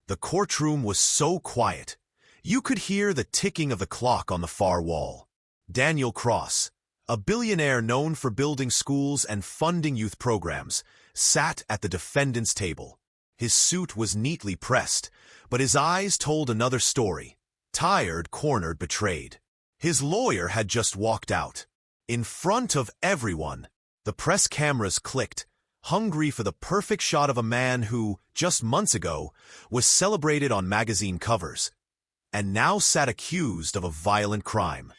The courtroom was so quiet. You could hear the ticking of the clock on the far wall. Daniel Cross, a billionaire known for building schools and funding youth programs, sat at the defendant's table. His suit was neatly pressed, but his eyes told another story. Tired, cornered, betrayed. His lawyer had just walked out. In front of everyone, the press cameras clicked, hungry for the perfect shot of a man who, just months ago, was celebrated on magazine covers, and now sat accused of a violent crime.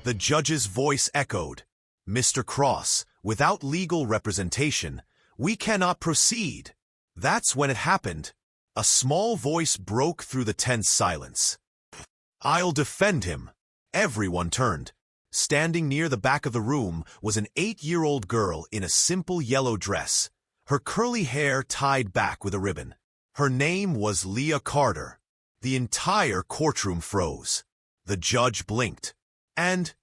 The judge's voice echoed, "Mr. Cross, without legal representation, we cannot proceed." That's when it happened. A small voice broke through the tense silence. "I'll defend him." Everyone turned. Standing near the back of the room was an 8-year-old girl in a simple yellow dress, her curly hair tied back with a ribbon. Her name was Leah Carter. The entire courtroom froze. The judge blinked. "And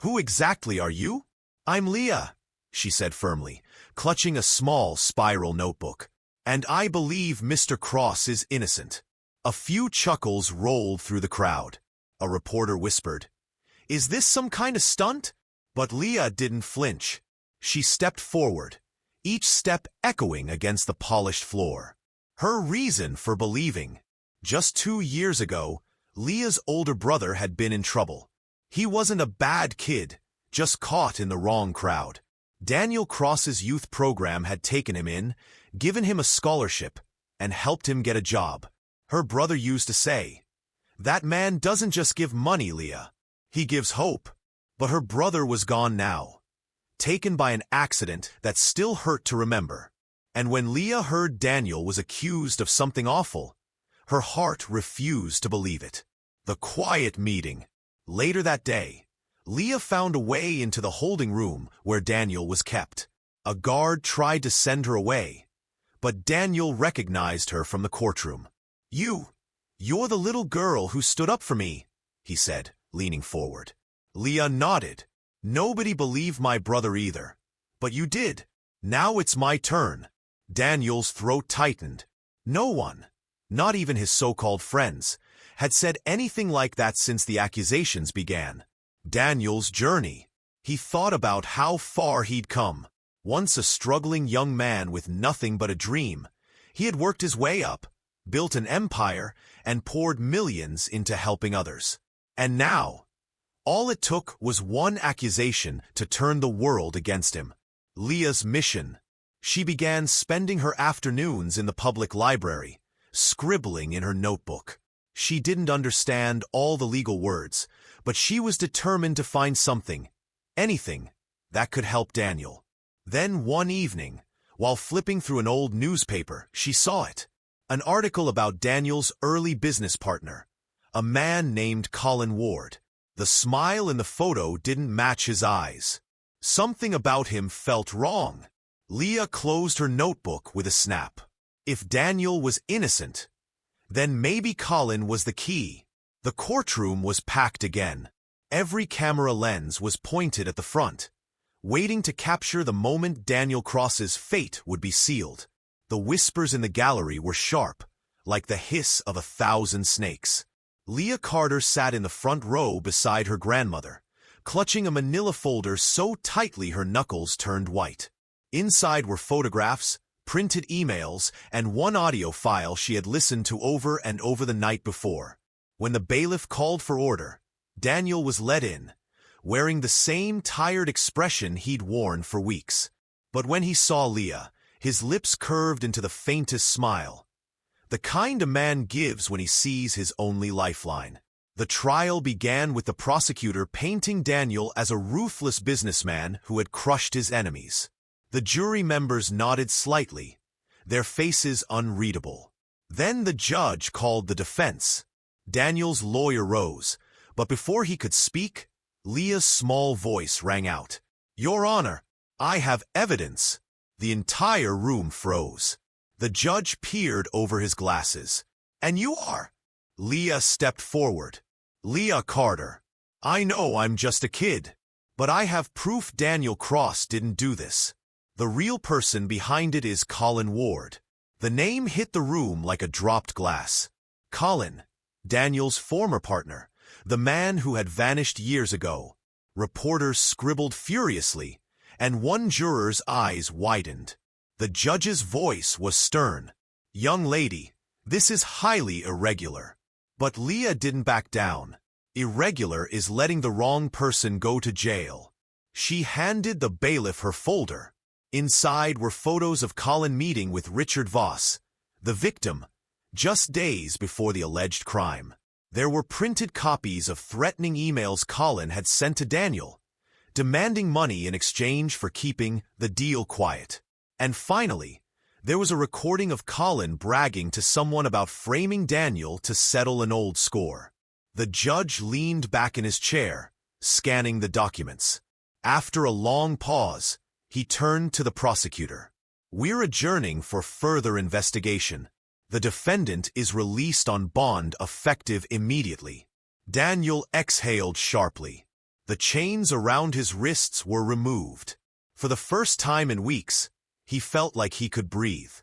who exactly are you?" "I'm Leah," she said firmly, clutching a small spiral notebook. "And I believe Mr. Cross is innocent." A few chuckles rolled through the crowd. A reporter whispered, "Is this some kind of stunt?" But Leah didn't flinch. She stepped forward, each step echoing against the polished floor. Her reason for believing. Just 2 years ago, Leah's older brother had been in trouble. He wasn't a bad kid, just caught in the wrong crowd. Daniel Cross's youth program had taken him in, given him a scholarship, and helped him get a job. Her brother used to say, "That man doesn't just give money, Leah. He gives hope." But her brother was gone now, taken by an accident that still hurt to remember. And when Leah heard Daniel was accused of something awful, her heart refused to believe it. The quiet meeting. Later that day, Leah found a way into the holding room where Daniel was kept. A guard tried to send her away, but Daniel recognized her from the courtroom. You're the little girl who stood up for me," he said, leaning forward. Leah nodded. "Nobody believed my brother either. But you did. Now it's my turn." Daniel's throat tightened. No one, not even his so-called friends, had said anything like that since the accusations began. Daniel's journey. He thought about how far he'd come. Once a struggling young man with nothing but a dream, he had worked his way up, built an empire, and poured millions into helping others. And now, all it took was one accusation to turn the world against him. Leah's mission. She began spending her afternoons in the public library, scribbling in her notebook. She didn't understand all the legal words, but she was determined to find something, anything, that could help Daniel. Then one evening, while flipping through an old newspaper, she saw it. An article about Daniel's early business partner, a man named Colin Ward. The smile in the photo didn't match his eyes. Something about him felt wrong. Leah closed her notebook with a snap. If Daniel was innocent, then maybe Colin was the key. The courtroom was packed again. Every camera lens was pointed at the front, waiting to capture the moment Daniel Cross's fate would be sealed. The whispers in the gallery were sharp, like the hiss of 1,000 snakes. Leah Carter sat in the front row beside her grandmother, clutching a manila folder so tightly her knuckles turned white. Inside were photographs, printed emails, and one audio file she had listened to over and over the night before. When the bailiff called for order, Daniel was let in, wearing the same tired expression he'd worn for weeks. But when he saw Leah, his lips curved into the faintest smile, the kind a man gives when he sees his only lifeline. The trial began with the prosecutor painting Daniel as a ruthless businessman who had crushed his enemies. The jury members nodded slightly, their faces unreadable. Then the judge called the defense. Daniel's lawyer rose, but before he could speak, Leah's small voice rang out. "Your Honor, I have evidence." The entire room froze. The judge peered over his glasses. "And you are?" Leah stepped forward. "Leah Carter. I know I'm just a kid, but I have proof Daniel Cross didn't do this. The real person behind it is Colin Ward." The name hit the room like a dropped glass. Colin, Daniel's former partner, the man who had vanished years ago. Reporters scribbled furiously, and one juror's eyes widened. The judge's voice was stern. "Young lady, this is highly irregular." But Leah didn't back down. Irregular is letting the wrong person go to jail. She handed the bailiff her folder. Inside were photos of Colin meeting with Richard Voss, the victim, just days before the alleged crime. There were printed copies of threatening emails Colin had sent to Daniel, demanding money in exchange for keeping the deal quiet. And finally, there was a recording of Colin bragging to someone about framing Daniel to settle an old score. The judge leaned back in his chair, scanning the documents. After a long pause, he turned to the prosecutor. "We're adjourning for further investigation. The defendant is released on bond effective immediately." Daniel exhaled sharply. The chains around his wrists were removed. For the first time in weeks, he felt like he could breathe.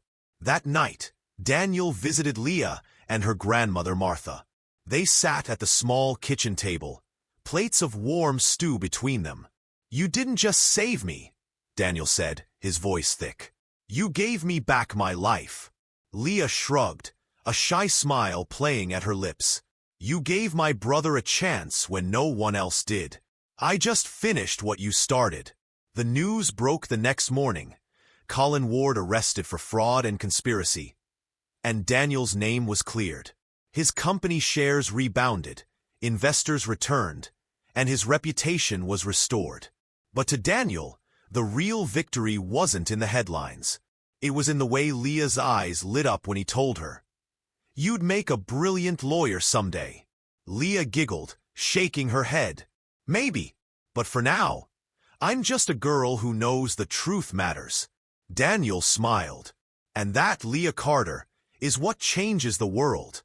That night, Daniel visited Leah and her grandmother Martha. They sat at the small kitchen table, plates of warm stew between them. "You didn't just save me," Daniel said, his voice thick. "You gave me back my life." Leah shrugged, a shy smile playing at her lips. "You gave my brother a chance when no one else did. I just finished what you started." The news broke the next morning. Colin Ward arrested for fraud and conspiracy, and Daniel's name was cleared. His company shares rebounded, investors returned, and his reputation was restored. But to Daniel, the real victory wasn't in the headlines. It was in the way Leah's eyes lit up when he told her, "You'd make a brilliant lawyer someday." Leah giggled, shaking her head. "Maybe, but for now, I'm just a girl who knows the truth matters." Daniel smiled. "And that, Leah Carter, is what changes the world.